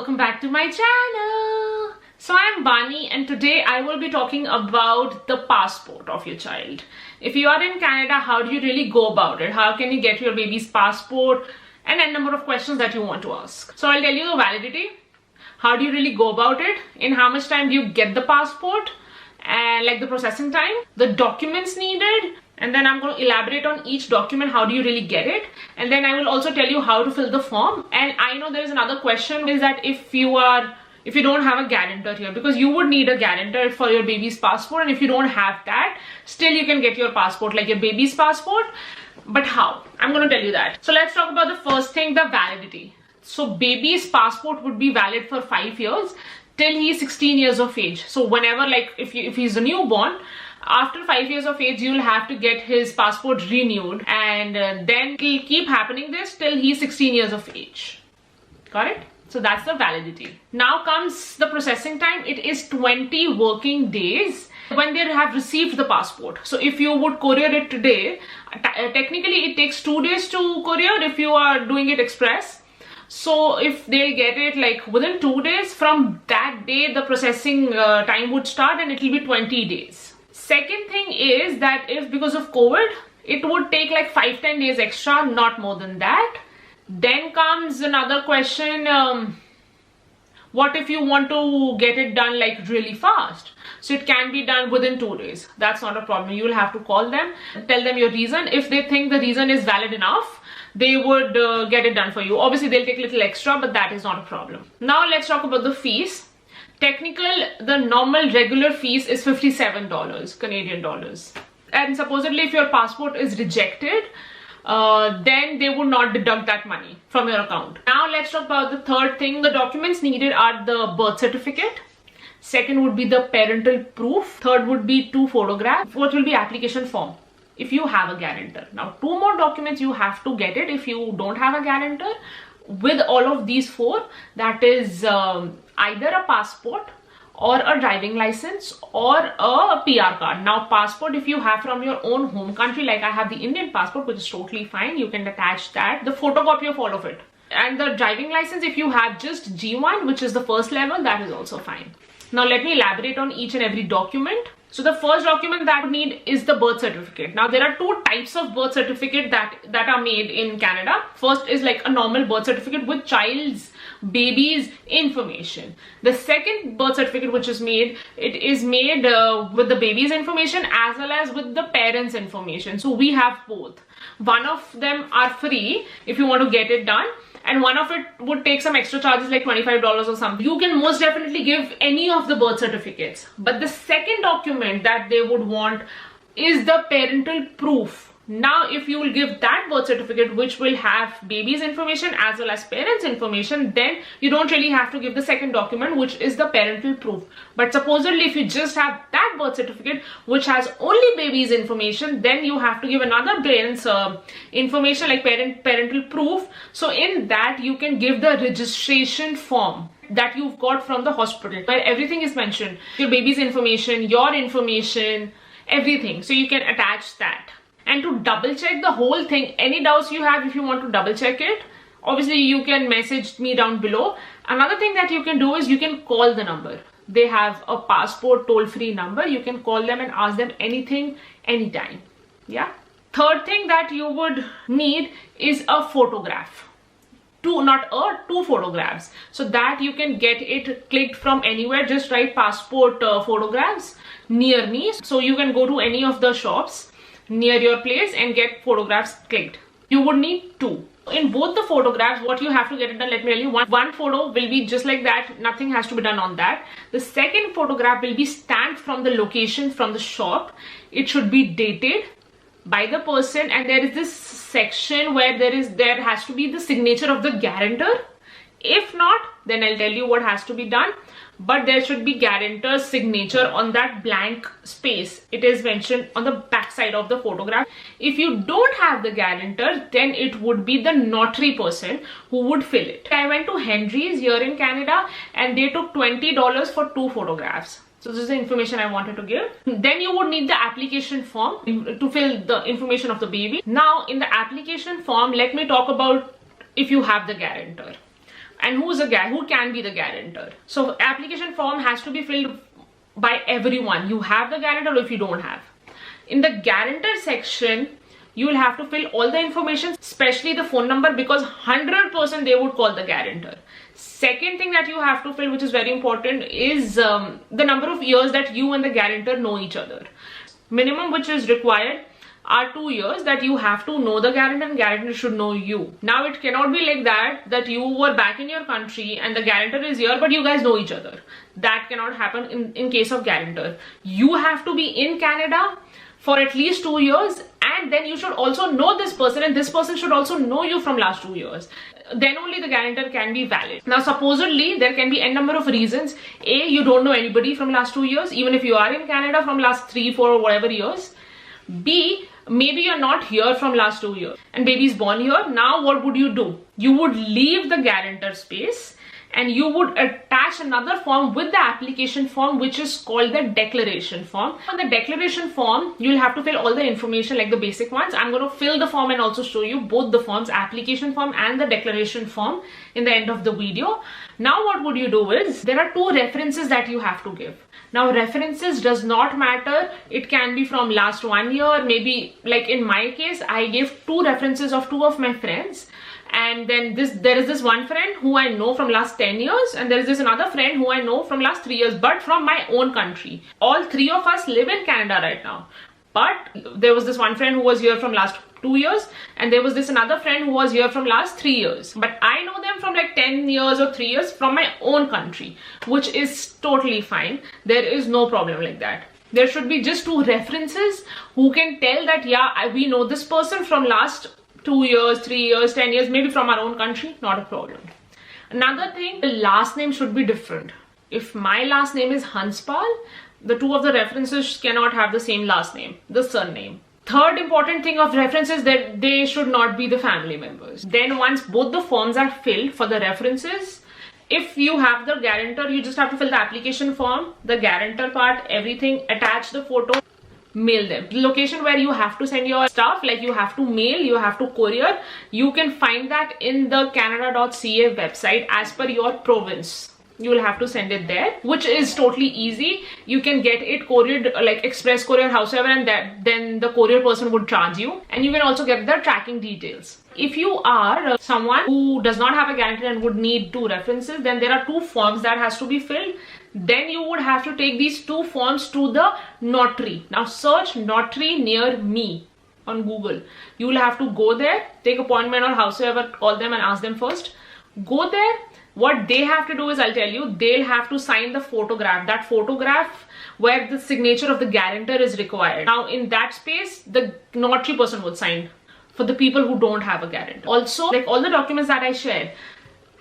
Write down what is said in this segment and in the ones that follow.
welcome back to my channel. So I'm Bani and today I will be talking about the passport of your child. If you are in Canada, how do you really go about it? How can you get your baby's passport? And a number of questions that you want to ask. So I'll tell you the validity. How do you really go about it? In how much time do you get the passport? And like the processing time, the documents needed, and then I'm going to elaborate on each document. How do you really get it? And then I will also tell you how to fill the form. And I know there is another question, is that if you don't have a guarantor here, because you would need a guarantor for your baby's passport, and if you don't have that, still you can get your passport, like your baby's passport. But how? I'm going to tell you that. So let's talk about the first thing, the validity. So baby's passport would be valid for 5 years till he's 16 years of age. So whenever, like if he's a newborn, after 5 years of age, you'll have to get his passport renewed, and then it'll keep happening this till he's 16 years of age. Got it? So that's the validity. Now comes the processing time. It is 20 working days when they have received the passport. So if you would courier it today, technically it takes 2 days to courier if you are doing it express. So if they'll get it like within 2 days, from that day the processing time would start, and it will be 20 days. Second thing is that if because of COVID, it would take like 5-10 days extra, not more than that. Then comes another question, what if you want to get it done like really fast? So it can be done within 2 days. That's not a problem. You will have to call them, tell them your reason. If they think the reason is valid enough, they would get it done for you. Obviously, they'll take a little extra, but that is not a problem. Now let's talk about the fees. The normal regular fees is $57 Canadian dollars. And supposedly if your passport is rejected, then they would not deduct that money from your account. Now let's talk about the third thing. The documents needed are the birth certificate. Second would be the parental proof. Third would be 2 photographs. Fourth will be application form, if you have a guarantor. Now 2 more documents you have to get it if you don't have a guarantor. With all of these 4, that is either a passport or a driving license or a PR card. Now passport, if you have from your own home country, like I have the Indian passport, which is totally fine, you can attach that, the photocopy of all of it. And the driving license, if you have just G1, which is the first level, that is also fine. Now let me elaborate on each and every document. So the first document that we need is the birth certificate. Now there are 2 types of birth certificate that are made in Canada. First is like a normal birth certificate with baby's information. The second birth certificate which is made, it is made with the baby's information as well as with the parents' information. So we have both. One of them are free if you want to get it done, and one of it would take some extra charges like $25 or something. You can most definitely give any of the birth certificates. But the second document that they would want is the parental proof. Now if you will give that birth certificate, which will have baby's information as well as parents' information, then you don't really have to give the second document, which is the parental proof. But supposedly if you just have that birth certificate which has only baby's information, then you have to give another parent's information, like parental proof. So in that you can give the registration form that you've got from the hospital, where everything is mentioned, your baby's information, your information, everything. So you can attach that. And to double check the whole thing, any doubts you have, if you want to double check it, obviously you can message me down below. Another thing that you can do is you can call the number. They have a passport toll-free number. You can call them and ask them anything, anytime. Yeah. Third thing that you would need is a photograph. 2 photographs, so that you can get it clicked from anywhere. Just write passport photographs near me. So you can go to any of the shops near your place and get photographs clicked. You would need 2. In both the photographs, what you have to get it done, let me tell you, one photo will be just like that, nothing has to be done on that. The second photograph will be stamped from the location, from the shop. It should be dated by the person, and there is this section where there has to be the signature of the guarantor. If not, then I'll tell you what has to be done. But there should be guarantor's signature on that blank space. It is mentioned on the back side of the photograph. If you don't have the guarantor, then it would be the notary person who would fill it. I went to Henry's here in Canada and they took $20 for 2 photographs. So this is the information I wanted to give. Then you would need the application form to fill the information of the baby. Now in the application form, let me talk about if you have the guarantor. and who can be the guarantor. So application form has to be filled by everyone. You have the guarantor or if you don't have. In the guarantor section, you will have to fill all the information, especially the phone number, because 100% they would call the guarantor. Second thing that you have to fill, which is very important, is the number of years that you and the guarantor know each other. Minimum which is required are 2 years that you have to know the guarantor and guarantor should know you. Now it cannot be like that you were back in your country and the guarantor is here but you guys know each other. That cannot happen in case of guarantor. You have to be in Canada for at least 2 years, and then you should also know this person and this person should also know you from last 2 years. Then only the guarantor can be valid. Now supposedly there can be n number of reasons. A, you don't know anybody from last 2 years, even if you are in Canada from last 3, 4 or whatever years. B, maybe you're not here from last 2 years and baby is born here. Now what would you do? You would leave the guarantor space and you would attach another form with the application form, which is called the declaration form. On the declaration form, you'll have to fill all the information like the basic ones. I'm going to fill the form and also show you both the forms, application form and the declaration form, in the end of the video. Now what would you do is, there are 2 references that you have to give. Now references does not matter. It can be from last 1 year, maybe like in my case, I gave 2 references of 2 of my friends. And then there is this one friend who I know from last 10 years and there is this another friend who I know from last 3 years, but from my own country. All 3 of us live in Canada right now. But there was this one friend who was here from last 2 years and there was this another friend who was here from last 3 years. But I know them from like 10 years or 3 years from my own country, which is totally fine. There is no problem like that. There should be just 2 references who can tell that, yeah, we know this person from last 2 years, 3 years, 10 years, maybe from our own country, not a problem. Another thing, the last name should be different. If my last name is Hanspal, the 2 of the references cannot have the same last name, the surname. Third important thing of references, that they should not be the family members. Then once both the forms are filled for the references, if you have the guarantor, you just have to fill the application form, the guarantor part, everything, attach the photo, mail them. The location where you have to send your stuff, like you have to mail, you have to courier, you can find that in the canada.ca website as per your province. You will have to send it there, which is totally easy. You can get it couriered like express courier, howsoever, and then the courier person would charge you, and you can also get the tracking details. If you are someone who does not have a guarantor and would need 2 references, then there are 2 forms that has to be filled. Then you would have to take these 2 forms to the notary. Now search notary near me on Google. You will have to go there, take appointment or howsoever, call them and ask them first. Go there. What they have to do is, I'll tell you, they'll have to sign the photograph. That photograph where the signature of the guarantor is required. Now in that space, the notary person would sign for the people who don't have a guarantor. Also, like all the documents that I shared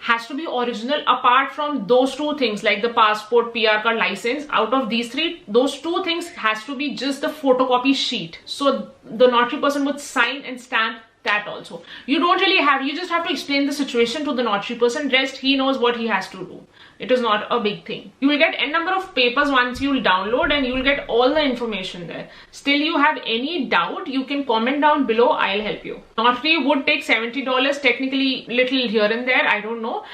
has to be original apart from those 2 things like the passport, PR card, license. Out of these 3, those 2 things has to be just the photocopy sheet. So the notary person would sign and stamp that also. You don't really have, you just have to explain the situation to the notary person. Rest, he knows what he has to do. It is not a big thing. You will get n number of papers once you will download and you will get all the information there. Still you have any doubt, you can comment down below, I'll help you. Notary would take $70, technically little here and there, I don't know.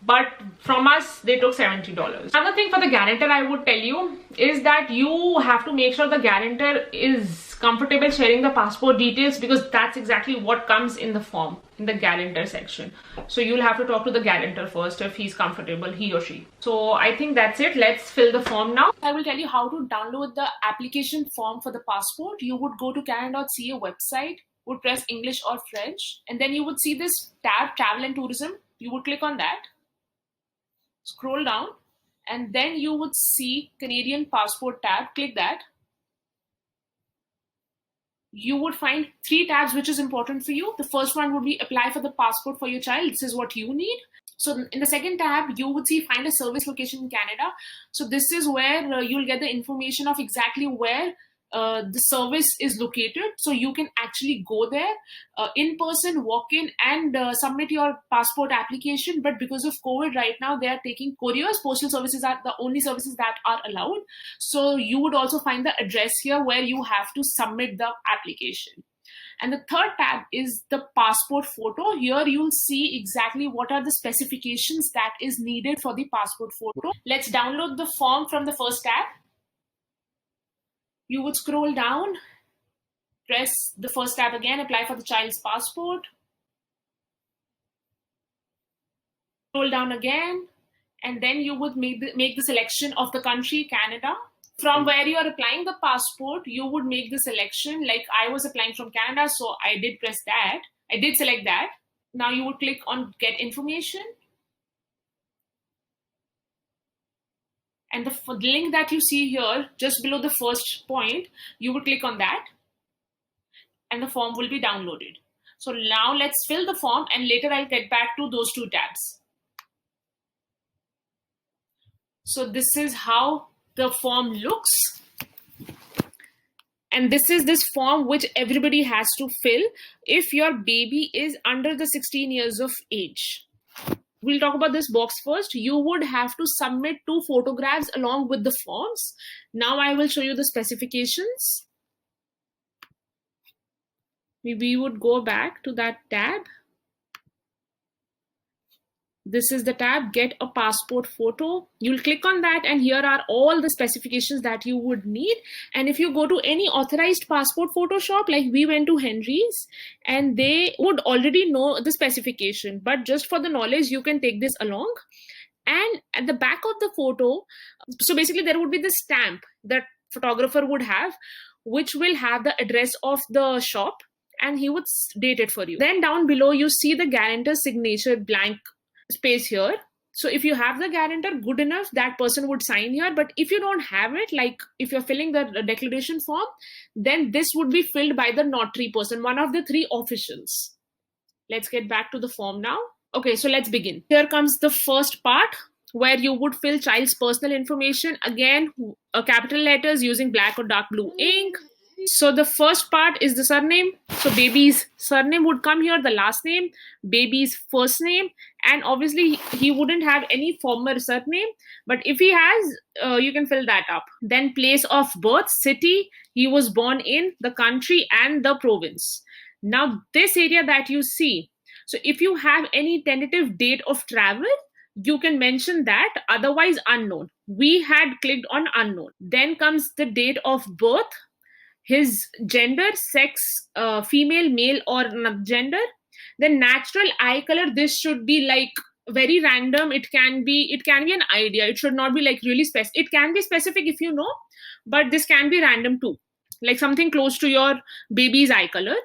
But from us, they took $70. Another thing for the guarantor I would tell you is that you have to make sure the guarantor is comfortable sharing the passport details, because that's exactly what comes in the form, in the guarantor section. So you'll have to talk to the guarantor first if he's comfortable, he or she. So I think that's it. Let's fill the form now. I will tell you how to download the application form for the passport. You would go to canada.ca website, would press English or French, and then you would see this tab, Travel and Tourism. You would click on that. Scroll down and then you would see Canadian Passport tab. Click that. You would find 3 tabs which is important for you. The first one would be apply for the passport for your child. This is what you need. So in the second tab, you would see find a service location in Canada. So this is where you'll get the information of exactly where the service is located. So you can actually go there in person, walk in and submit your passport application. But because of COVID right now, they are taking couriers. Postal services are the only services that are allowed. So you would also find the address here where you have to submit the application. And the third tab is the passport photo. Here you'll see exactly what are the specifications that is needed for the passport photo. Let's download the form from the first tab. You would scroll down, press the first tab again, apply for the child's passport. Scroll down again, and then you would make the selection of the country, Canada. From where you are applying the passport, you would make the selection. Like I was applying from Canada, so I did press that. I did select that. Now you would click on get information. And the link that you see here, just below the first point, you would click on that. And the form will be downloaded. So now let's fill the form, and later I'll get back to those two tabs. So this is how the form looks. And this is this form which everybody has to fill if your baby is under the 16 years of age. We'll talk about this box first. You would have to submit 2 photographs along with the forms. Now I will show you the specifications. We would go back to that tab. This is the tab, get a passport photo. You'll click on that, and here are all the specifications that you would need. And if you go to any authorized passport photo shop, like we went to Henry's, and they would already know the specification, but just for the knowledge, you can take this along. And at the back of the photo, so basically there would be the stamp that photographer would have, which will have the address of the shop, and he would date it for you. Then down below, you see the guarantor's signature blank space here. So if you have the guarantor, good enough, that person would sign here. But if you don't have it, like if you're filling the declaration form, then this would be filled by the notary person, one of the 3 officials. Let's get back to the form now. Okay, so let's begin. Here comes the first part where you would fill child's personal information. Again, capital letters using black or dark blue ink. So the first part is the surname. So baby's surname would come here, the last name, baby's first name, and obviously he wouldn't have any former surname, but if he has, you can fill that up. Then place of birth, city he was born in, the country, and the province. Now this area that you see, so if you have any tentative date of travel, you can mention that, otherwise unknown. We had clicked on unknown. Then comes the date of birth, his gender, sex, female, male, or gender. The natural eye color, this should be like very random. It can be an idea. It should not be like really specific. It can be specific if you know, but this can be random too, like something close to your baby's eye color.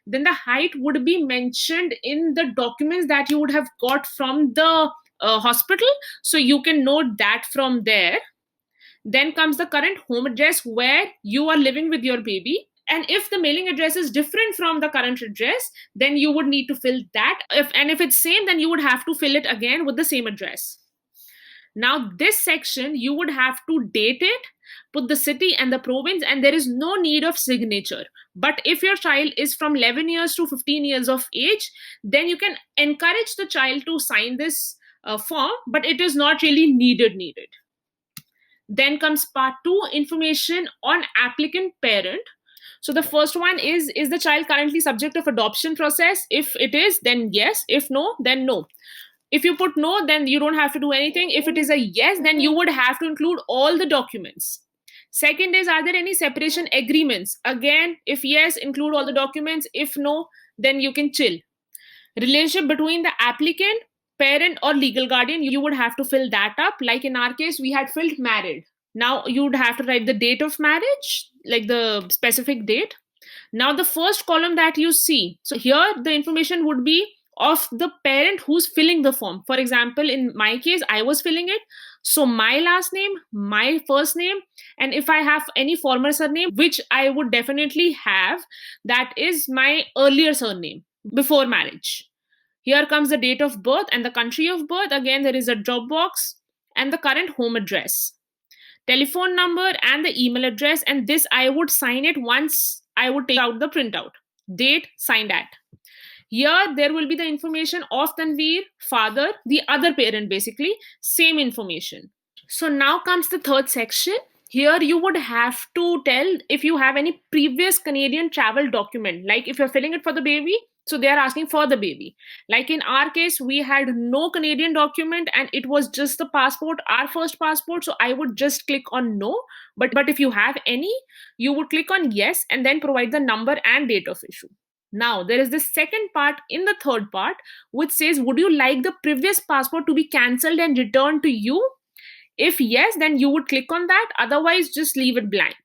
Then the height would be mentioned in the documents that you would have got from the hospital, so you can note that from there. Then comes the current home address where you are living with your baby. And if the mailing address is different from the current address, then you would need to fill that. If it's same, then you would have to fill it again with the same address. Now this section, you would have to date it, put the city and the province, and there is no need of signature. But if your child is from 11 years to 15 years of age, then you can encourage the child to sign this form, but it is not really needed. Then comes part 2, information on applicant parent. So the first one is the child currently subject of adoption process? If it is, then yes. If no, then no. If you put no, then you don't have to do anything. If it is a yes, then you would have to include all the documents. Second is, are there any separation agreements? Again, if yes, include all the documents. If no, then you can chill. Relationship between the applicant, parent, or legal guardian, you would have to fill that up. Like in our case, we had filled married. Now you would have to write the date of marriage, like the specific date. Now the first column that you see, so here the information would be of the parent who's filling the form. For example, in my case, I was filling it. So my last name, my first name, and if I have any former surname, which I would definitely have, that is my earlier surname before marriage. Here comes the date of birth and the country of birth. Again, there is a drop box and the current home address, telephone number, and the email address. And this I would sign it once I would take out the printout. Date, signed at. Here there will be the information of Tanveer, father, the other parent basically, same information. So now comes the third section. Here you would have to tell if you have any previous Canadian travel document, like if you're filling it for the baby, so they are asking for the baby. Like in our case, we had no Canadian document and it was just the passport, our first passport, so I would just click on no. But if you have any, you would click on yes and then provide the number and date of issue. Now there is the second part in the third part, which says would you like the previous passport to be cancelled and returned to you? If yes, then you would click on that. Otherwise, just leave it blank.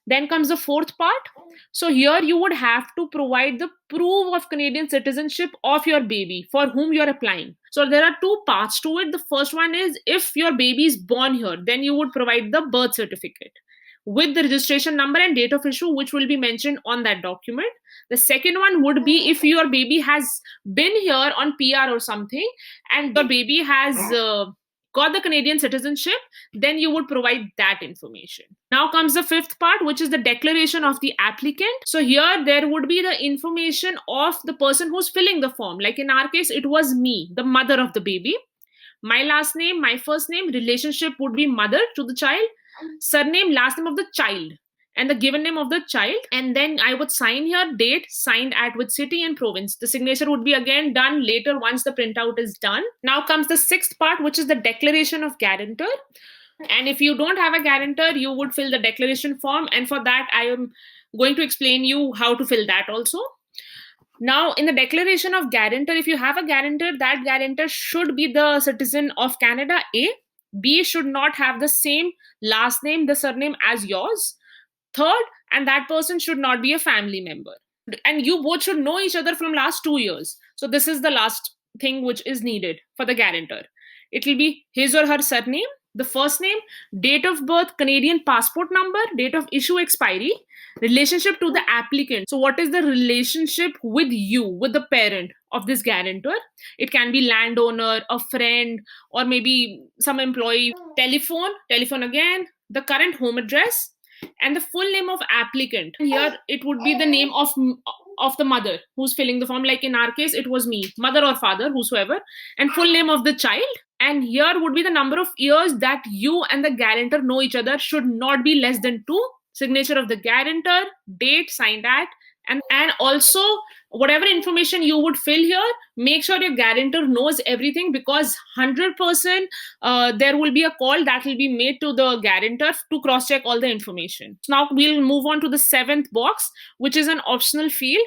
Then comes the fourth part. So here you would have to provide the proof of Canadian citizenship of your baby for whom you're applying. So there are two parts to it. The first one is if your baby is born here, then you would provide the birth certificate with the registration number and date of issue, which will be mentioned on that document. The second one would be if your baby has been here on PR or something and your baby has got the Canadian citizenship, then you would provide that information. Now comes the fifth part, which is the declaration of the applicant. So here there would be the information of the person who's filling the form. Like in our case, it was me, the mother of the baby. My last name, my first name, relationship would be mother to the child, surname, last name of the child, and the given name of the child. And then I would sign here, date, signed at which city and province. The signature would be again done later once the printout is done. Now comes the sixth part, which is the declaration of guarantor. And if you don't have a guarantor, you would fill the declaration form. And for that, I am going to explain you how to fill that also. Now, in the declaration of guarantor, if you have a guarantor, that guarantor should be the citizen of Canada, A. B should not have the same last name, the surname as yours. Third, and that person should not be a family member. And you both should know each other from last 2 years. So this is the last thing which is needed for the guarantor. It will be his or her surname, the first name, date of birth, Canadian passport number, date of issue expiry, relationship to the applicant. So what is the relationship with you, with the parent of this guarantor? It can be landowner, a friend, or maybe some employee. Telephone again, the current home address, and the full name of applicant. Here it would be the name of the mother who's filling the form. Like in our case, it was me, mother or father, whosoever, and full name of the child. And here would be the number of years that you and the guarantor know each other, should not be less than 2. Signature of the guarantor, date signed at, and also whatever information you would fill here, make sure your guarantor knows everything, because 100% there will be a call that will be made to the guarantor to cross check all the information. Now we'll move on to the seventh box, which is an optional field.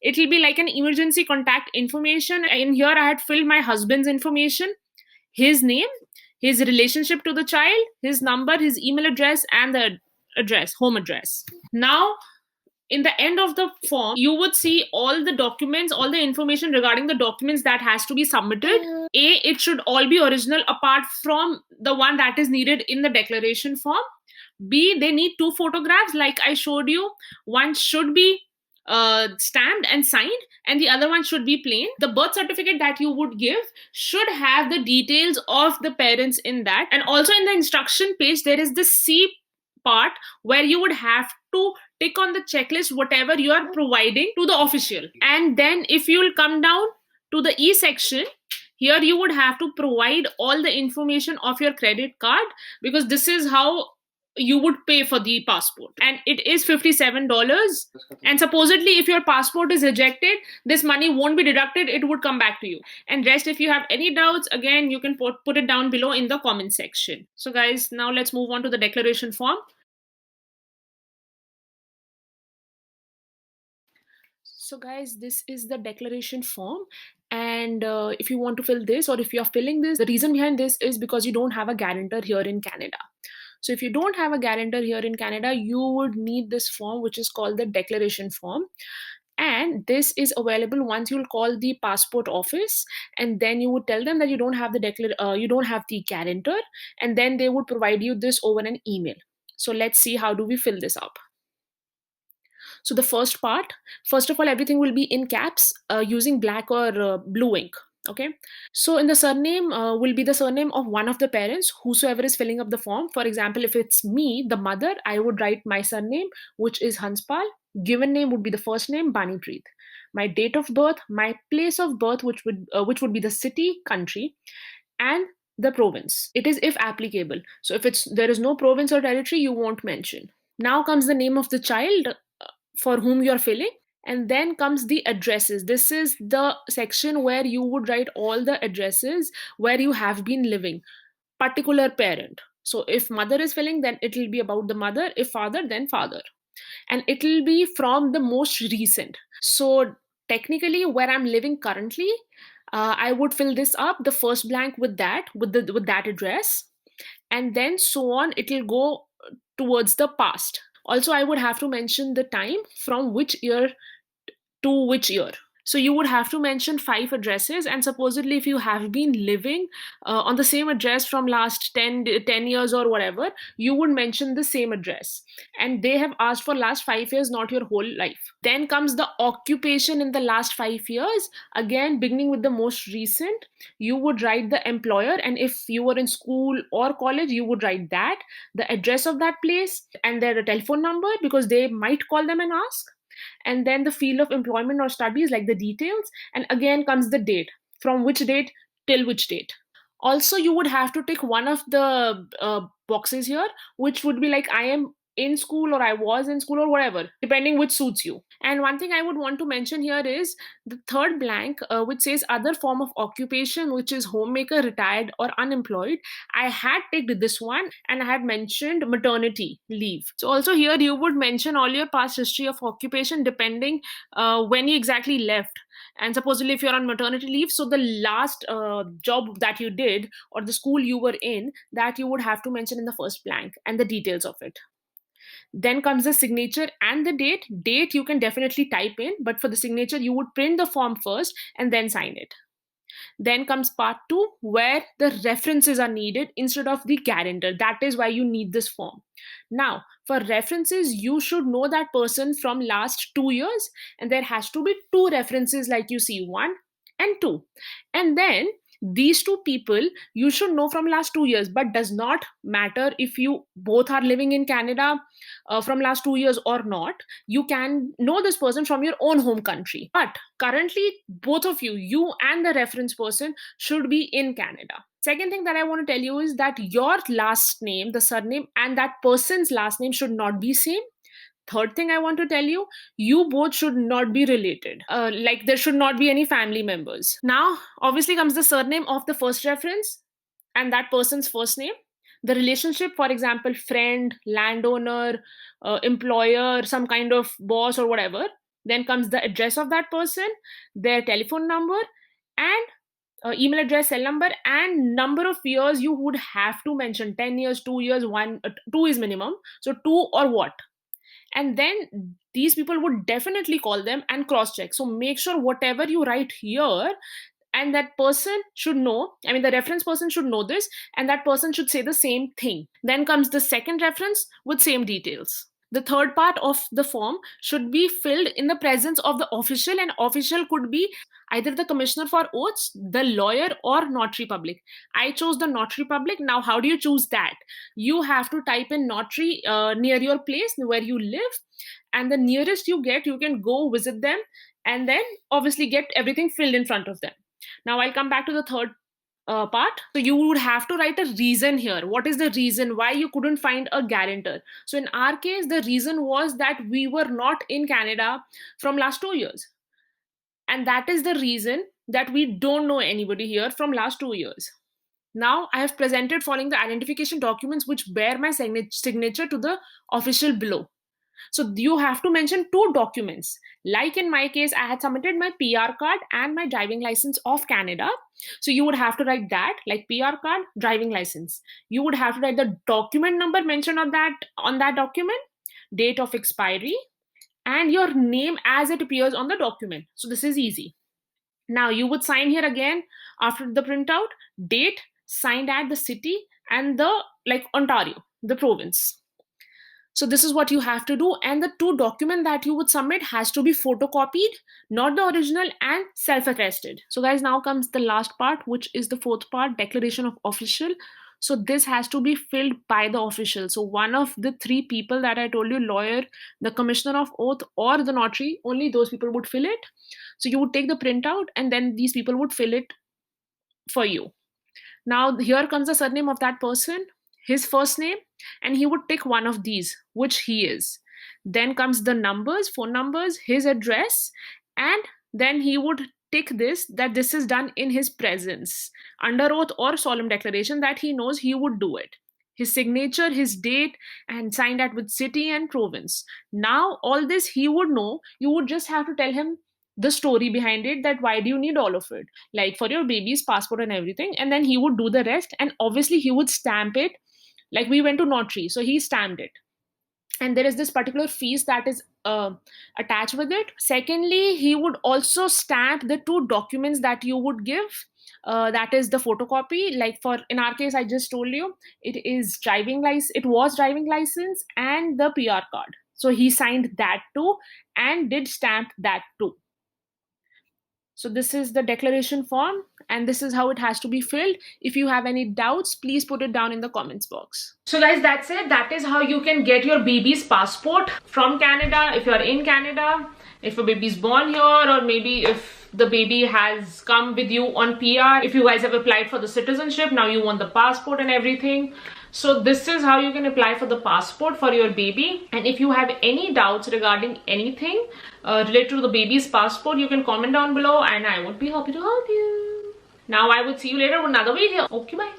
It will be like an emergency contact information. In here I had filled my husband's information, his name, his relationship to the child, his number, his email address, and the address, home address. Now in the end of the form, you would see all the documents, all the information regarding the documents that has to be submitted. A, it should all be original apart from the one that is needed in the declaration form. B, they need 2 photographs like I showed you. One should be stamped and signed, and the other one should be plain. The birth certificate that you would give should have the details of the parents in that. And also in the instruction page, there is the C part where you would have to tick on the checklist whatever you are providing to the official. And then if you will come down to the E section, here you would have to provide all the information of your credit card, because this is how you would pay for the passport, and it is $57. And supposedly if your passport is rejected, this money won't be deducted, it would come back to you. And rest, if you have any doubts, again you can put it down below in the comment section. So guys, now let's move on to the declaration form. So guys, this is the declaration form, and if you want to fill this, or if you are filling this, the reason behind this is because you don't have a guarantor here in Canada. So if you don't have a guarantor here in Canada, you would need this form, which is called the declaration form. And this is available once you'll call the passport office, and then you would tell them that you don't have the guarantor, and then they would provide you this over an email. So let's see how do we fill this up. So the first part, first of all, everything will be in caps using black or blue ink. Okay, so in the surname will be the surname of one of the parents, whosoever is filling up the form. For example, if it's me, the mother, I would write my surname, which is Hanspal. Given name would be the first name, Bani Preet. My date of birth, my place of birth, which would be the city, country, and the province. It is if applicable. So if it's there is no province or territory, you won't mention. Now comes the name of the child for whom you're filling, and then comes the addresses. This is the section where you would write all the addresses where you have been living, particular parent. So if mother is filling, then it will be about the mother. If father, then father. And it will be from the most recent. So technically where I'm living currently, I would fill this up, the first blank with that address, and then so on. It will go towards the past. Also, I would have to mention the time from which year to which year. So you would have to mention 5 addresses, and supposedly if you have been living on the same address from last 10 years or whatever, you would mention the same address. And they have asked for last 5 years, not your whole life. Then comes the occupation in the last 5 years. Again, beginning with the most recent, you would write the employer, and if you were in school or college, you would write that, the address of that place, and their telephone number, because they might call them and ask, and then the field of employment or studies, like the details, and again comes the date, from which date till which date. Also, you would have to tick one of the boxes here, which would be like I am in school or I was in school or whatever, depending which suits you. And one thing I would want to mention here is the third blank, which says other form of occupation, which is homemaker, retired, or unemployed. I had ticked this one, and I had mentioned maternity leave. So also here you would mention all your past history of occupation, depending when you exactly left. And supposedly if you're on maternity leave, so the last job that you did or the school you were in, that you would have to mention in the first blank, and the details of it. Then comes the signature and the date. Date you can definitely type in, but for the signature you would print the form first and then sign it. Then comes part 2, where the references are needed instead of the guarantor. That is why you need this form. Now, for references, you should know that person from last 2 years, and there has to be 2 references, like you see, 1 and 2. And then these 2 people you should know from last 2 years, but does not matter if you both are living in Canada from last 2 years or not. You can know this person from your own home country, but currently both of you and the reference person should be in Canada. Second thing that I want to tell you is that your last name, the surname, and that person's last name should not be same. Third thing I want to tell you, you both should not be related. Like there should not be any family members. Now, obviously, comes the surname of the first reference and that person's first name. The relationship, for example, friend, landowner, employer, some kind of boss or whatever. Then comes the address of that person, their telephone number, and email address, cell number, and number of years you would have to mention: 10 years, 2 years, 2 is minimum. So 2 or what. And then these people would definitely call them and cross check. So make sure whatever you write here, and that person should know, I mean the reference person should know this, and that person should say the same thing. Then comes the second reference with same details. The third part of the form should be filled in the presence of the official, and official could be either the commissioner for oaths, the lawyer, or notary public. I chose the notary public. Now how do you choose that? You have to type in notary near your place where you live, and the nearest you get, you can go visit them, and then obviously get everything filled in front of them. Now I'll come back to the third part. So you would have to write a reason here. What is the reason why you couldn't find a guarantor? So in our case, the reason was that we were not in Canada from last 2 years. And that is the reason that we don't know anybody here from last 2 years. Now I have presented following the identification documents which bear my signature to the official below. So you have to mention 2 documents. Like in my case, I had submitted my PR card and my driving license of Canada. So you would have to write that, like PR card, driving license. You would have to write the document number mentioned on that document, date of expiry, and your name as it appears on the document. So this is easy. Now you would sign here again after the printout, date, signed at the city, and the like Ontario, the province. So this is what you have to do, and the 2 document that you would submit has to be photocopied, not the original, and self-attested. So guys, now comes the last part, which is the fourth part, declaration of official. So this has to be filled by the official. So one of the 3 people that I told you, lawyer, the commissioner of oath, or the notary, only those people would fill it. So you would take the printout, and then these people would fill it for you. Now here comes the surname of that person, his first name, and he would tick one of these, which he is. Then comes the numbers, phone numbers, his address, and then he would tick this, that this is done in his presence, under oath or solemn declaration that he knows he would do it. His signature, his date, and signed that with city and province. Now, all this he would know. You would just have to tell him the story behind it, that why do you need all of it, like for your baby's passport and everything, and then he would do the rest, and obviously he would stamp it. Like, we went to notary, so he stamped it, and there is this particular fees that is attached with it. Secondly, he would also stamp the two documents that you would give, that is the photocopy. Like, for in our case, I just told you, it was driving license and the PR card, so he signed that too and did stamp that too. So this is the declaration form, and this is how it has to be filled. If you have any doubts, please put it down in the comments box. So guys, that's it. That is how you can get your baby's passport from Canada. If you're in Canada, if your baby's born here, or maybe if the baby has come with you on PR, if you guys have applied for the citizenship, now you want the passport and everything. So this is how you can apply for the passport for your baby. And if you have any doubts regarding anything related to the baby's passport, you can comment down below and I would be happy to help you. Now I would see you later with another video. Okay, bye.